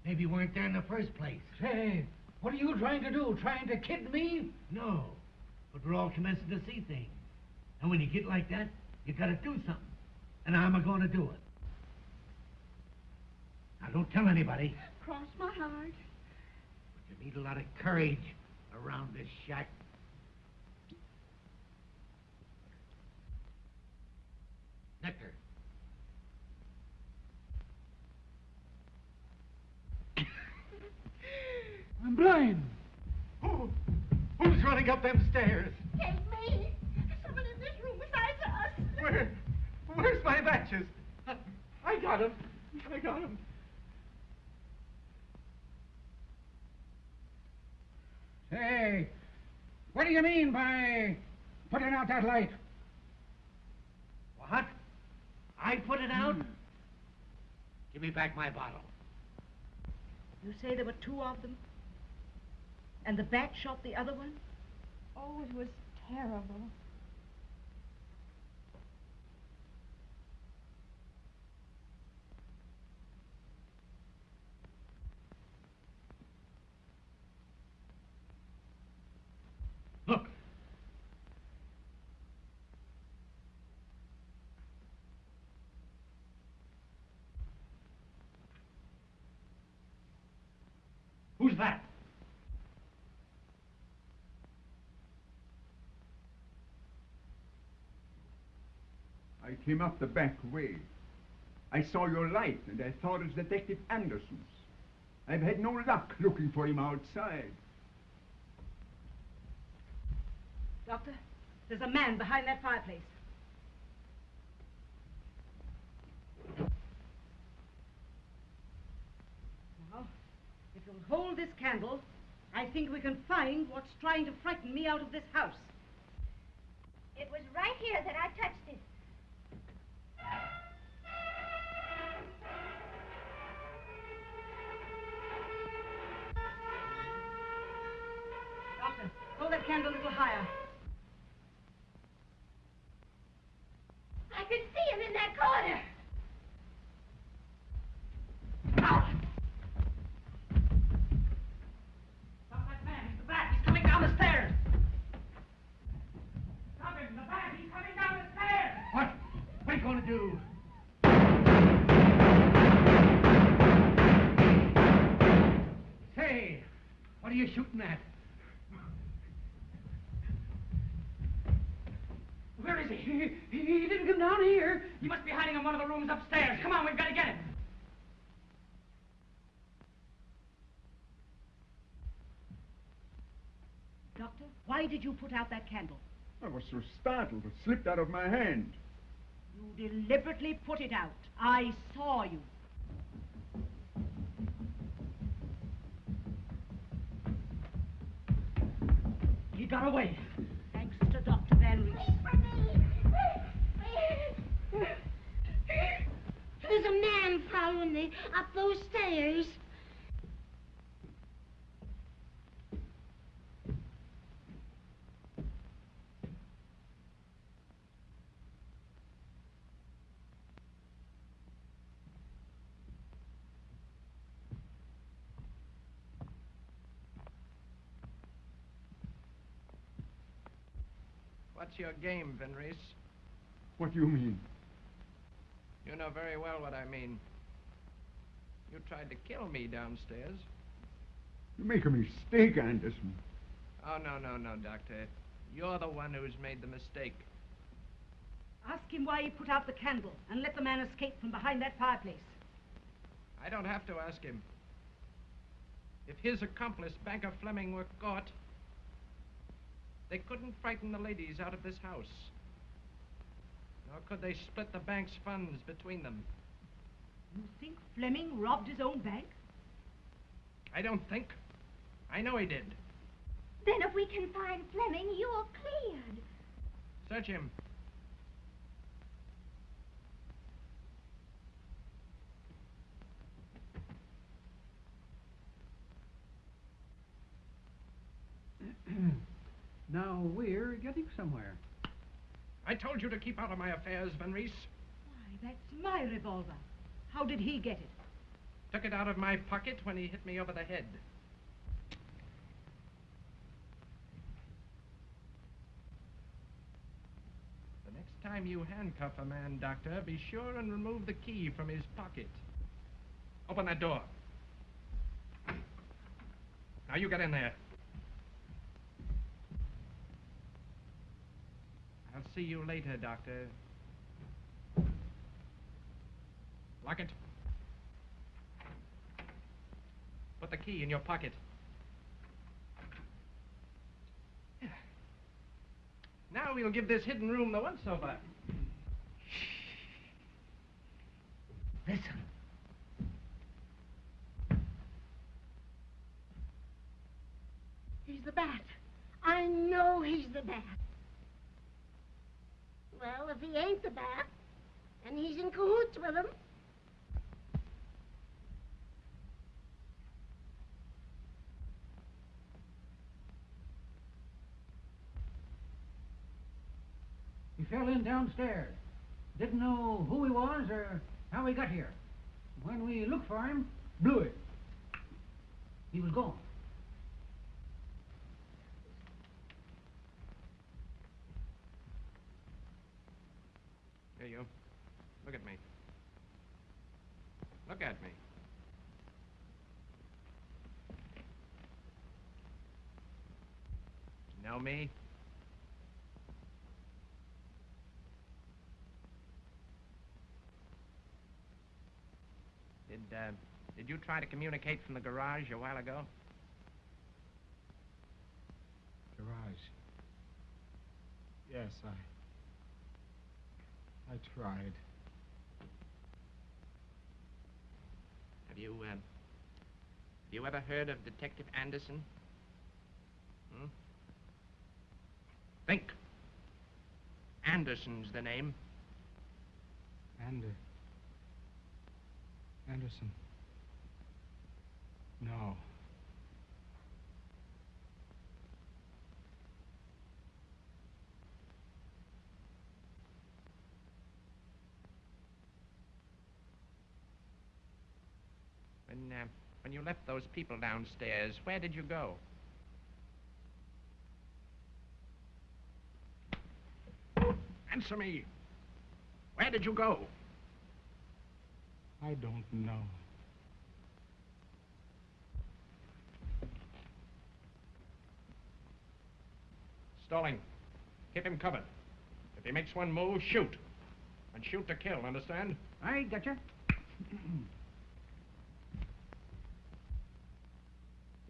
Maybe you weren't there in the first place. Say, what are you trying to do? Trying to kid me? No, but we're all commencing to see things. And when you get like that, you gotta do something. And I'm a-gonna do it. Now, don't tell anybody. Cross my heart. But you need a lot of courage around this shack. Nectar. I'm blind. Who's running up them stairs? Ain't me. Someone in this room besides us. Where's my matches? I got him. Say, what do you mean by putting out that light? What? I put it out? Give me back my bottle. You say there were two of them? And the bat shot the other one? Oh, it was terrible. Look. Who's that? I came up the back way. I saw your light, and I thought it was Detective Anderson's. I've had no luck looking for him outside. Doctor, there's a man behind that fireplace. Now, if you'll hold this candle, I think we can find what's trying to frighten me out of this house. It was right here that I touched it. Doctor, hold that candle a little higher. I can see him in that corner. Stop that man. He's the bat. He's coming down the stairs. Stop him. The bat. He's coming down the stairs. What? What are you gonna do? Say, what are you shooting at? Where is he? He didn't come down here. He must be hiding in one of the rooms upstairs. Come on, we've got to get him. Doctor, why did you put out that candle? I was so startled, it slipped out of my hand. You deliberately put it out. I saw you. He got away. Thanks to Dr. Van Rees. There's a man following me up those stairs. What's your game, Van Rees? What do you mean? You know very well what I mean. You tried to kill me downstairs. You make a mistake, Anderson. Oh, no, Doctor. You're the one who's made the mistake. Ask him why he put out the candle and let the man escape from behind that fireplace. I don't have to ask him. If his accomplice, Banker Fleming, were caught, they couldn't frighten the ladies out of this house. Nor could they split the bank's funds between them. You think Fleming robbed his own bank? I don't think. I know he did. Then if we can find Fleming, you're cleared. Search him. Now we're getting somewhere. I told you to keep out of my affairs, Van Rees. Why, that's my revolver. How did he get it? Took it out of my pocket when he hit me over the head. The next time you handcuff a man, Doctor, be sure and remove the key from his pocket. Open that door. Now you get in there. I'll see you later, Doctor. Lock it. Put the key in your pocket. Now we'll give this hidden room the once-over. Listen. He's the bat. I know he's the bat. Well, if he ain't the bat, and he's in cahoots with him. He fell in downstairs. Didn't know who he was or how he got here. When we looked for him, blew it. He was gone. Here you. Look at me. Look at me. Know me? Did you try to communicate from the garage a while ago? Garage. Yes, I tried. Have you ever heard of Detective Anderson? Hmm? Think. Anderson's the name. Anderson. No. When you left those people downstairs, where did you go? Answer me. Where did you go? I don't know. Stalling. Keep him covered. If he makes one move, shoot. And shoot to kill, understand? I gotcha.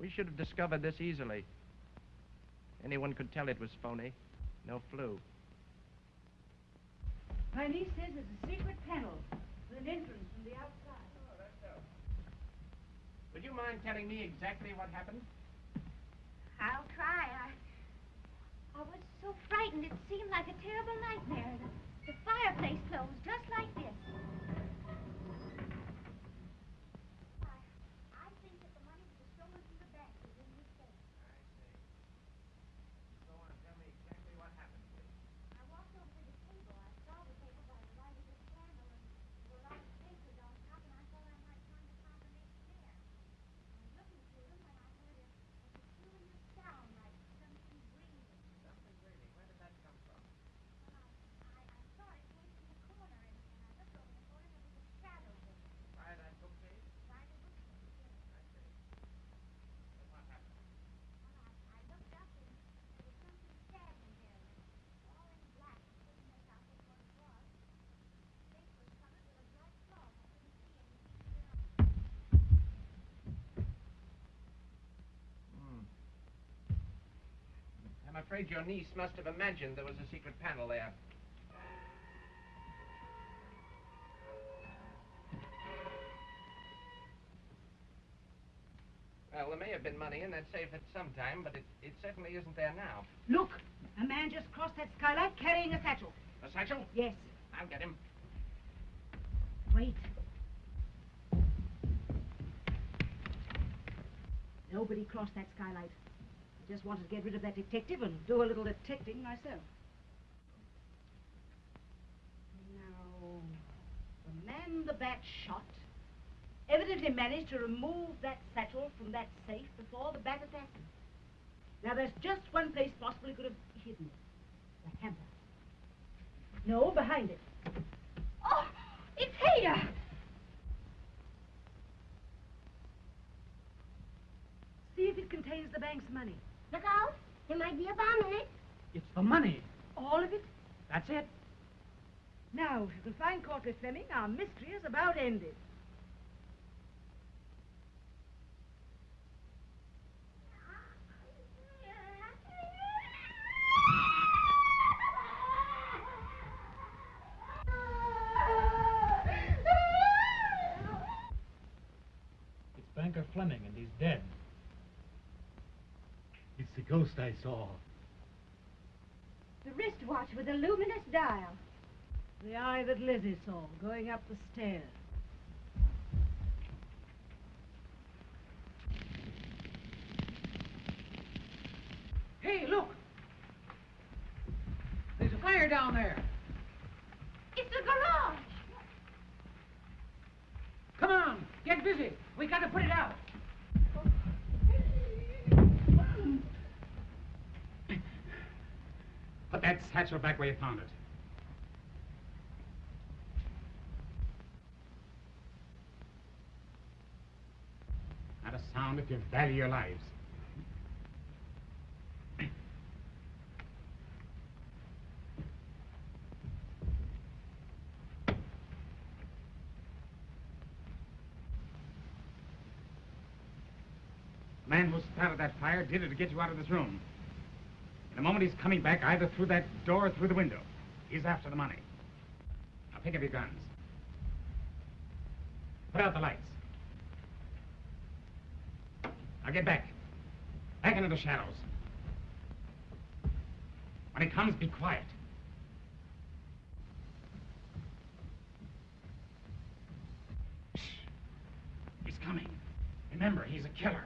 We should have discovered this easily. Anyone could tell it was phony. No flu. My niece says there's a secret panel with an entrance from the outside. Oh, that's so. Would you mind telling me exactly what happened? I'll try. I was so frightened it seemed like a terrible nightmare. The fireplace closed just like this. I think that the money that was stolen from the bank was in this safe. I see. Go on, tell me exactly what happened, please. I walked over to the table. I saw the table by the light of this candle, and there were a lot of papers on top, and I thought I might find a combination there. I was looking through them when I heard a peculiar sound like something breathing. Something breathing. Where did that come from? afraid your niece must have imagined there was a secret panel there. Well, there may have been money in that safe at some time, but it certainly isn't there now. Look, a man just crossed that skylight carrying a satchel. A satchel? Yes. I'll get him. Wait. Nobody crossed that skylight. I just wanted to get rid of that detective and do a little detecting myself. Now, the man the bat shot evidently managed to remove that satchel from that safe before the bat attacked him. Now, there's just one place possibly he could have hidden it. The hamper. No, behind it. Oh, it's here! See if it contains the bank's money. Look out. There might be a bomb in it. It's the money. All of it? That's it. Now, if you can find Cornelia Fleming, our mystery is about ended. It's Banker Fleming, and he's dead. It's the ghost I saw. The wristwatch with a luminous dial. The eye that Lizzie saw going up the stairs. Hey, look! There's a fire down there. It's the garage! Come on, get busy. We got to put it out. Put that satchel back where you found it. Not a sound if you value your lives. The man who started that fire did it to get you out of this room. In a moment, he's coming back either through that door or through the window. He's after the money. Now, pick up your guns. Put out the lights. Now, get back. Back into the shadows. When he comes, be quiet. Shh. He's coming. Remember, he's a killer.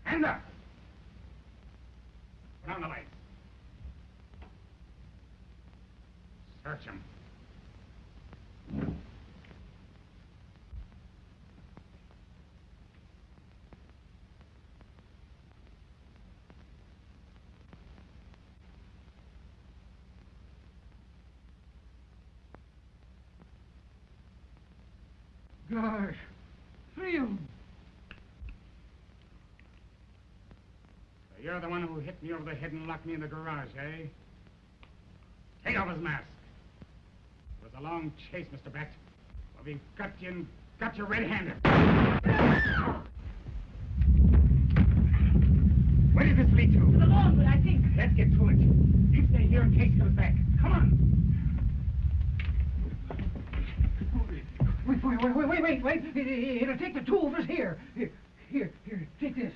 Hand up! Put on the lights. Search him. Gosh, 3 of them. So you're the one who hit me over the head and locked me in the garage, eh? Take off his mask. It was a long chase, Mr. Bat. Well, we've got you and got you red-handed. Where did this lead to? To the laundry, I think. Let's get to it. You stay here in case he comes back. Come on. Wait. It'll take the 2 of us here. Here, take this.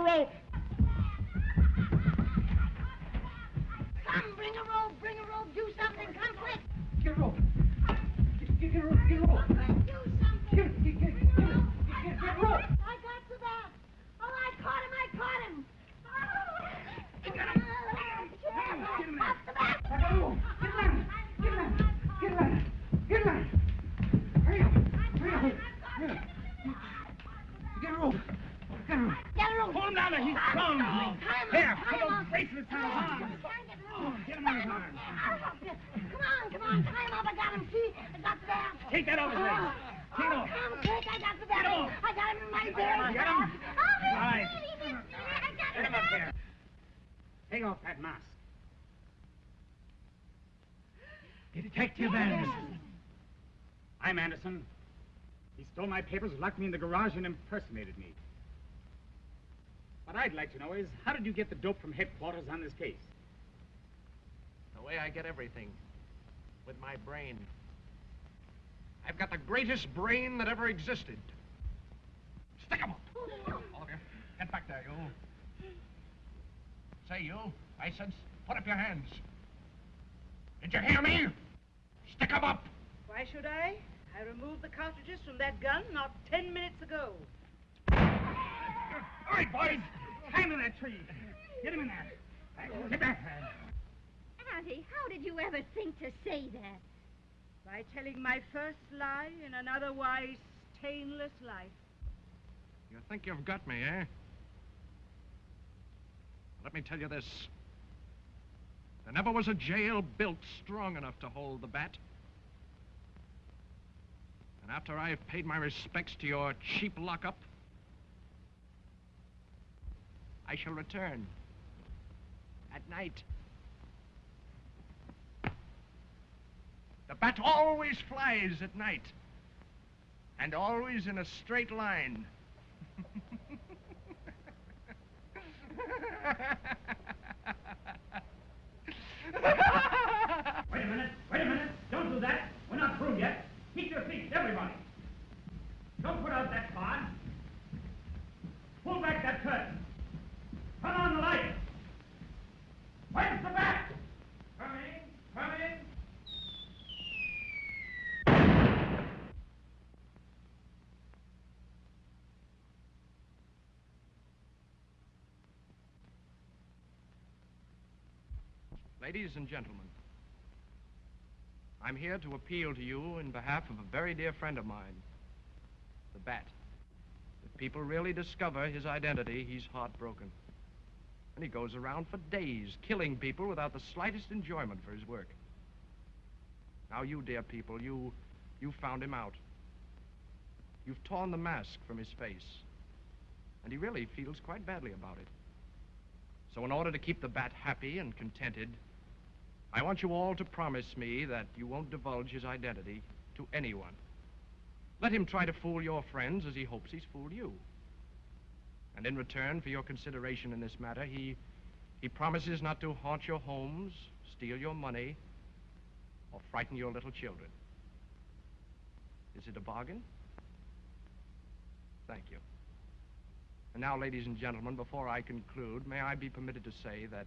a rope. Come, bring a rope, bring a rope. Do something. Come quick. Get a rope. Get a rope. Get a rope. Do something. Get a rope. I got the bat. Oh, I caught him. Get him. Get him there. I got a rope. Get him. Hurry up. Get a rope. Get a rope. Hold him down there. He's strong. Here, put those on. bracelets on his arms. Get him on his arms. Come on. Tie him up. I got him. See? I got the bat. Take that off his legs. Take it off. Come quick. I got the bat. Get him off. I got him in my bed. Get him. Oh, All right. I got Get the him up bat. here. Take off that mask. Detective Anderson. I'm Anderson. He stole my papers, locked me in the garage, and impersonated me. What I'd like to know is, how did you get the dope from headquarters on this case? The way I get everything. With my brain. I've got the greatest brain that ever existed. Stick 'em up. All of you. Get back there, you. Say, you. I said, put up your hands. Did you hear me? Stick 'em up. Why should I? I removed the cartridges from that gun not 10 minutes ago. All right, boys. Tie him to that tree. Get him in there. Get back. Auntie, how did you ever think to say that? By telling my first lie in an otherwise stainless life. You think you've got me, eh? Let me tell you this. There never was a jail built strong enough to hold the bat. And after I have paid my respects to your cheap lockup, I shall return. At night. The bat always flies at night. And always in a straight line. Wait a minute. Don't do that. We're not through yet. Keep your seats, everybody. Don't put out that card. Pull back that curtain. Turn on the light. Where's the bat? Coming. Ladies and gentlemen, I'm here to appeal to you in behalf of a very dear friend of mine, the Bat. If people really discover his identity, he's heartbroken. And he goes around for days, killing people without the slightest enjoyment for his work. Now you, dear people, you found him out. You've torn the mask from his face. And he really feels quite badly about it. So in order to keep the Bat happy and contented, I want you all to promise me that you won't divulge his identity to anyone. Let him try to fool your friends as he hopes he's fooled you. And in return for your consideration in this matter, he promises not to haunt your homes, steal your money, or frighten your little children. Is it a bargain? Thank you. And now, ladies and gentlemen, before I conclude, may I be permitted to say that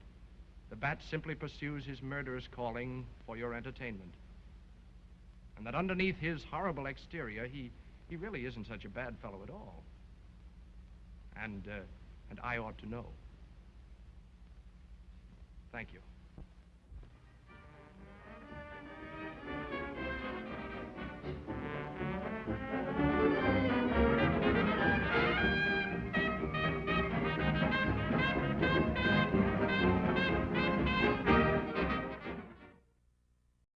the Bat simply pursues his murderous calling for your entertainment. And that underneath his horrible exterior, he really isn't such a bad fellow at all. And I ought to know. Thank you.